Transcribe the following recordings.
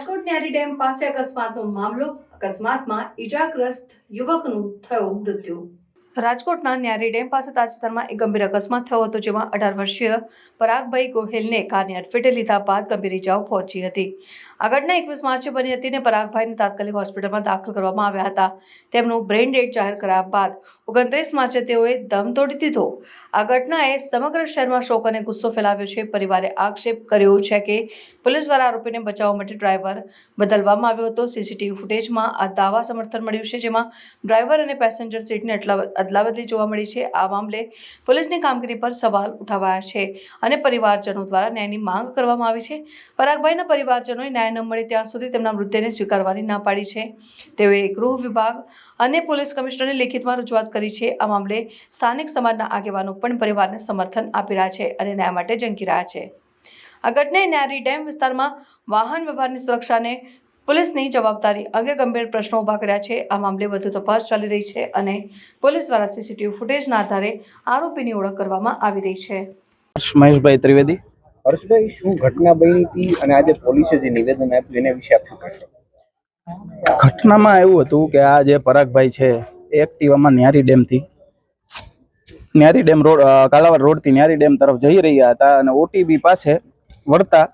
રાજકોટ ન્યારી dam પાસે અકસ્માતનો મામલો. અકસ્માતમાં ઈજાગ્રસ્ત યુવકનું થયું મૃત્યુ. રાજકોટના ન્યારી ડેમ પાસે તાજેતરમાં એક ગંભીર અકસ્માત થયો હતો, જેમાં 18 વર્ષીય પરાગભાઈ ગોહિલને કારની અડફેટે લીધા બાદ ગંભીર ઇજાઓ પહોંચી હતી. આ ઘટના 21 માર્ચે બની હતી અને પરાગભાઈને તાત્કાલિક હોસ્પિટલમાં દાખલ કરવામાં આવ્યા હતા. તેમનું બ્રેઇન ડેડ જાહેર કર્યા બાદ 29 માર્ચે તેઓએ દમ તોડી દીધો. આ ઘટનાએ સમગ્ર શહેરમાં શોક અને ગુસ્સો ફેલાવ્યો છે. પરિવારે આક્ષેપ કર્યો છે કે પોલીસ દ્વારા આરોપીને બચાવવા માટે ડ્રાઈવર બદલવામાં આવ્યો હતો. સીસીટીવી ફૂટેજમાં આ દાવા સમર્થન મળ્યું છે, જેમાં ડ્રાઈવર અને પેસેન્જર સીટની અદલાબદલી જોવા મળી છે. આ મામલે પોલીસની કામગીરી પર સવાલ ઉઠાવાયા છે અને પરિવારજનો દ્વારા ન્યાયની માંગ કરવામાં આવી છે. પરાગભાઈના પરિવારજનોએ ન્યાય ન મળે ત્યાં સુધી તેમના મૃતદેહને સ્વીકારવાની ના પાડી છે. તેઓએ ગૃહ વિભાગ અને પોલીસ કમિશનરને લેખિતમાં રજૂઆત કરી છે. આ મામલે સ્થાનિક સમાજના આગેવાનો પણ પરિવારને સમર્થન આપી રહ્યા છે અને ન્યાય માટે ઝંકી રહ્યા છે. આ ઘટનાએ ન્યારી ડેમ વિસ્તારમાં વાહન વ્યવહારની સુરક્ષાને પોલીસની જવાબદારી અંગે ગંભીર પ્રશ્નો ઊભા કર્યા છે. આ મામલે વધુ તપાસ ચાલી રહી છે અને પોલીસ દ્વારા સીસીટીવી ફૂટેજના આધારે આરોપીની ઓળખ કરવામાં આવી રહી છે. મહેશભાઈ ત્રિવેદી. હર્ષભાઈ, શું ઘટના બની હતી અને આજે પોલીસે જે નિવેદન આપ્યું એના વિશે આપ શું કહેશો? ઘટનામાં એવું હતું કે આ જે પરાગભાઈ છે એક્ટિવામાં ન્યારી ડેમ રોડ કાલાવાડ રોડથી ન્યારી ડેમ તરફ જઈ રહ્યા હતા અને ઓટીબી પાસે વળતા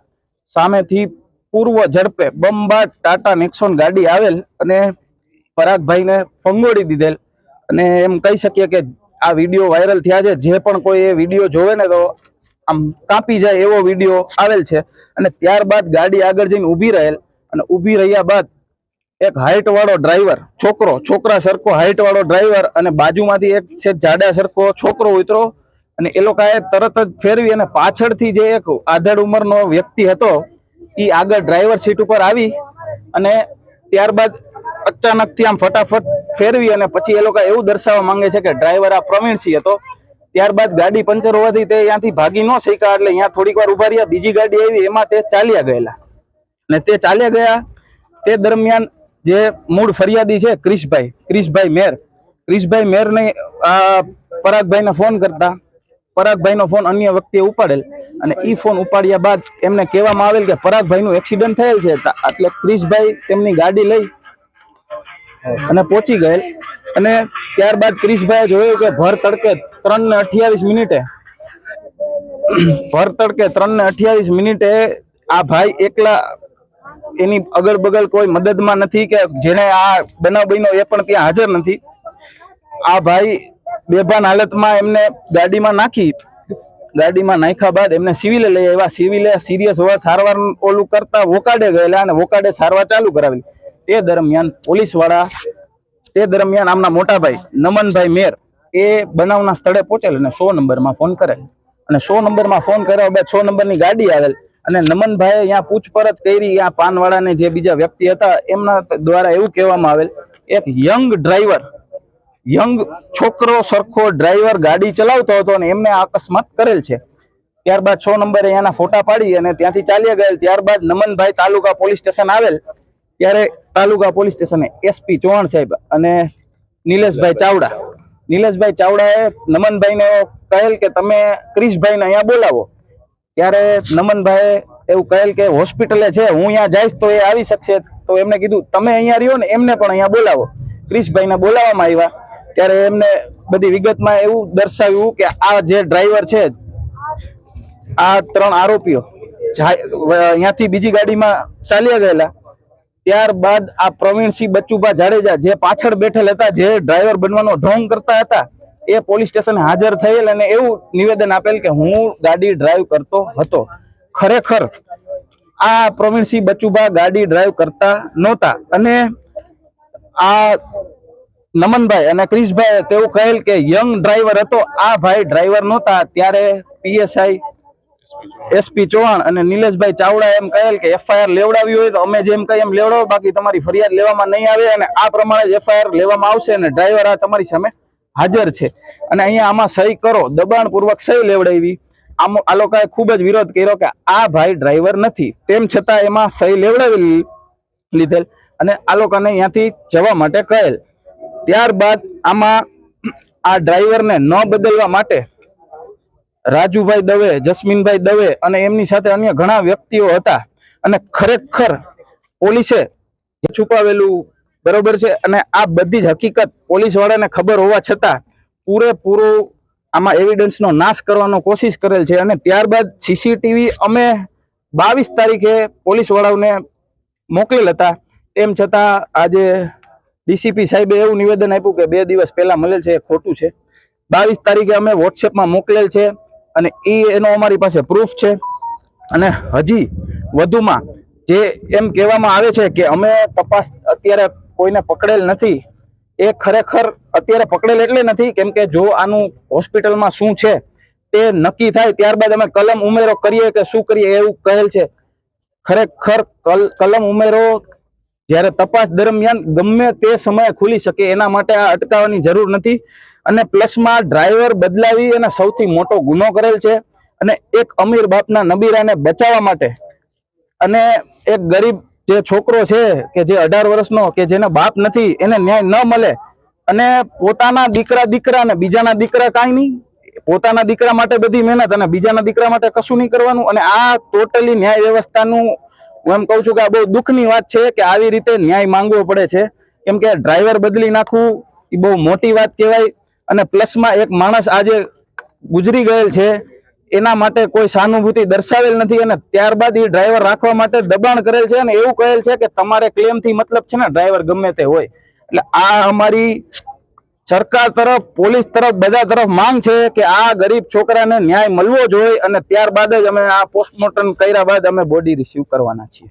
સામેથી પૂર્વ ઝડપે બંબાટ ટાટા નેક્સોન ગાડી આવેલ અને પરાગભાઈને ફંગોળી દીધેલ. અને એમ કહી શકીએ કે આ વિડીયો વાયરલ થયા છે. જે પણ કોઈ એ વિડીયો જોવે ને તો આમ કાપી જાય એવો વિડીયો આવેલ છે. અને ત્યારબાદ ગાડી આગળ જઈને ઊભી રહેલ અને ઊભી રહ્યા બાદ એક હાઈટ વાળો ડ્રાઈવર છોકરા સરખો હાઈટ વાળો ડ્રાઈવર અને બાજુમાંથી એક છે જાડા સરખો છોકરો ઉતરો અને એ લોકોએ તરત જ ફેરવી અને પાછળથી જે એક આધેડ ઉંમરનો વ્યક્તિ હતો એ આગળ ડ્રાઈવર સીટ ઉપર આવી અને ત્યારબાદ અચાનકથી આમ ફટાફટ ફેરવી અને પછી એ લોકો એવું દર્શાવવા માંગે છે કે ડ્રાઈવર આ પ્રવીણસિંહ હતો. ત્યારબાદ ગાડી પંચર હોવાથી તે ત્યાંથી ભાગી ન શક્યા એટલે અહીંયા થોડીક વાર ઉભા રહ્યા. બીજી ગાડી આવી એમાં તે ચાલ્યા ગયેલા અને તે ચાલ્યા ગયા. તે દરમિયાન જે મૂળ ફરિયાદી છે ક્રિશભાઈ મેરને આ પરાગભાઈને ફોન કરતા પરાગભાઈનો ફોન અન્ય વ્યક્તિએ ઉપાડેલ અને ઈ ફોન ઉપાડ્યા બાદ એમને કહેવામાં આવેલ કે પરાગભાઈનું એક્સિડન્ટ થયેલ છે. એટલે ક્રિશભાઈ તેમની ગાડી લઈ અને પહોંચી ગયેલ અને ત્યારબાદ ક્રિશભાઈએ જોયું કે ભર તડકે 3:28 મિનિટે આ ભાઈ એકલા, એની અગલ બગલ કોઈ મદદમાં નથી કે જેને આ બનાવ બન્યો એ પણ ત્યાં હાજર નથી. આ ભાઈ બેભાન હાલતમાં એમને ગાડીમાં નાખ્યા બાદ એમને સિવિલે લઈ આવ્યા. સિવિલે સિરિયસ હોવા સારવાર ઓલું કરતા વોકાડે ગયેલા અને વોકાડે સારવાર ચાલુ કરાવેલી. તે દરમિયાન પોલીસ વાળા આમના મોટાભાઈ નમનભાઈ મેર એ બનાવના સ્થળે પહોંચેલ અને 100 નંબરમાં ફોન કરેલ અને 100 નંબરમાં ફોન કર્યા બાદ 100 નંબરની ગાડી આવેલ અને નમનભાઈએ અહીંયા પૂછપરછ કરી. આ પાનવાળાને જે બીજા વ્યક્તિ હતા એમના દ્વારા એવું કહેવામાં આવેલ એક યંગ છોકરો સરખો ડ્રાઈવર ગાડી ચલાવતો હતો અને એમને અકસ્માત કરેલ છે. ત્યારબાદ 100 નંબરે એના ફોટા પાડી અને ત્યાંથી ચાલ્યા ગયેલ. ત્યારબાદ નમનભાઈ તાલુકા પોલીસ સ્ટેશન આવેલ ત્યારે તાલુકા પોલીસ સ્ટેશને એસપી ચૌહાણ સાહેબ અને નિલેશભાઈ ચાવડાએ નમનભાઈને કહેલ કે તમે ક્રિશભાઈને અહીંયા બોલાવો. ત્યારે નમનભાઈએ એવું કહેલ કે હોસ્પિટલે છે, હું અહીંયા જઈશ તો એ આવી શકશે. તો એમને કીધું તમે અહીંયા રહ્યો ને એમને પણ અહીંયા બોલાવો. ક્રિશભાઈને બોલાવવામાં આવ્યા ત્યારે એમને બધી વિગતમાં એવું દર્શાવ્યું કે આ જે ડ્રાઈવર છે, આ 3 આરોપીઓ અહીંયાથી બીજી ગાડીમાં ચાલ્યા ગયેલા. ત્યારબાદ આ પ્રવીણસિંહ બચુભા જાડેજા જે પાછળ બેઠેલ હતા, જે ડ્રાઈવર બનવાનો ઢોંગ કરતા હતા, એ પોલીસ સ્ટેશને હાજર થયેલ અને એવું નિવેદન આપેલ કે હું ગાડી ડ્રાઈવ કરતો હતો. ખરેખર આ પ્રવીણસિંહ બચુભા ગાડી ડ્રાઈવ કરતા નહોતા અને આ નમનભાઈ અને ક્રિશભાઈ તેવું કહેલ કે યંગ ડ્રાઈવર હતો. આ ભાઈ ડ્રાઈવર નહોતા. ત્યારે પીએસઆઈ એસપી ચૌહાણ અને નિલેશભાઈ ચાવડા એમ કહેલ કે એફઆઈઆર લેવડાવી હોય તો અમે જેમ કહીએ એમ લેવડાવો, બાકી તમારી ફરિયાદ લેવામાં નહીં આવે અને આ પ્રમાણે જ એફઆઈઆર લેવામાં આવશે અને ડ્રાઈવર આ તમારી સામે હાજર છે અને અહીંયા આમાં સહી કરો, દબાણપૂર્વક સહી લેવડાવી. આ લોકોએ ખૂબ જ વિરોધ કર્યો કે આ ભાઈ ડ્રાઈવર નથી. તેમ છતાં એમાં સહી લેવડાવી લીધેલ અને આ લોકોને અહીંયાથી જવા માટે કહેલ. ત્યારબાદ આમાં આ ડ્રાઈવરને ન બદલવા માટે રાજુભાઈ દવે, જસ્મીનભાઈ દવે અને એમની સાથે અન્ય ઘણા વ્યક્તિઓ હતા અને ખરેખર પોલીસે છુપાવેલું બરોબર છે, અને આ બધી જ હકીકત પોલીસ વાળાને ખબર હોવા છતાં પૂરેપૂરું આમાં એવિડન્સનો નાશ કરવાનો કોશિશ કરેલ છે. અને ત્યારબાદ સીસીટીવી અમે 22 તારીખે પોલીસ વાળાઓને મોકલેલ હતા. તેમ છતાં આજે ડીસીપી સાહેબે એવું નિવેદન આપ્યું કે 2 દિવસ પહેલા મળેલ છે, એ ખોટું છે. 22 તારીખે અમે વોટ્સએપમાં મોકલેલ છે અને એનો અમારી પાસે પ્રૂફ છે. અને હજી વધુમાં જે એમ કહેવામાં આવે છે કે અમે તપાસ અત્યારે કોઈને પકડેલ નથી, એ ખરેખર અત્યારે પકડેલ એટલે નથી કેમ કે જો આનું હોસ્પિટલમાં શું છે તે નક્કી થાય ત્યારબાદ અમે કલમ ઉમેરો કરીએ કે શું કરીએ એવું કહેલ છે. ખરેખર કલમ ઉમેરો જ્યારે તપાસ દરમિયાન ગમે તે સમયે ખુલી શકે, એના માટે આ અટકાવવાની જરૂર નથી. અને પ્લસમાં ડ્રાઈવર બદલાવી અને સૌથી મોટો ગુનો કરેલ છે. અને એક અમીર બાપના નબીરાને બચાવવા માટે અને એક ગરીબ જે છોકરો છે કે જે 18 વર્ષનો કે જેને બાપ નથી એને ન્યાય ન મળે, અને પોતાના દીકરા ને બીજાના દીકરા કાંઈ નહીં, પોતાના દીકરા માટે બધી મહેનત અને બીજાના દીકરા માટે કશું નહીં કરવાનું. અને આ ટોટલી ન્યાય વ્યવસ્થાનું હું એમ કહું છું કે આ બહુ દુઃખની વાત છે કે આવી રીતે ન્યાય માંગવો પડે છે. કેમ કે ડ્રાઈવર બદલી નાખવું એ બહુ મોટી વાત કહેવાય. અને પ્લસમાં એક માણસ આજે ગુજરી ગયેલ છે એના માટે કોઈ સહાનુભૂતિ દર્શાવેલ નથી, અને ત્યારબાદ એ ડ્રાઈવર રાખવા માટે દબાણ કરેલ છે અને એવું કહેલ છે કે તમારે ક્લેમ થી મતલબ છે ને, ડ્રાઈવર ગમે તે હોય. એટલે આ અમારી સરકાર તરફ, પોલીસ તરફ, બધા તરફ માંગ છે કે આ ગરીબ છોકરાને ન્યાય મળવો જોઈએ, અને ત્યારબાદ જ અમે આ પોસ્ટમોર્ટમ કર્યા બાદ અમે બોડી રિસીવ કરવાના છીએ.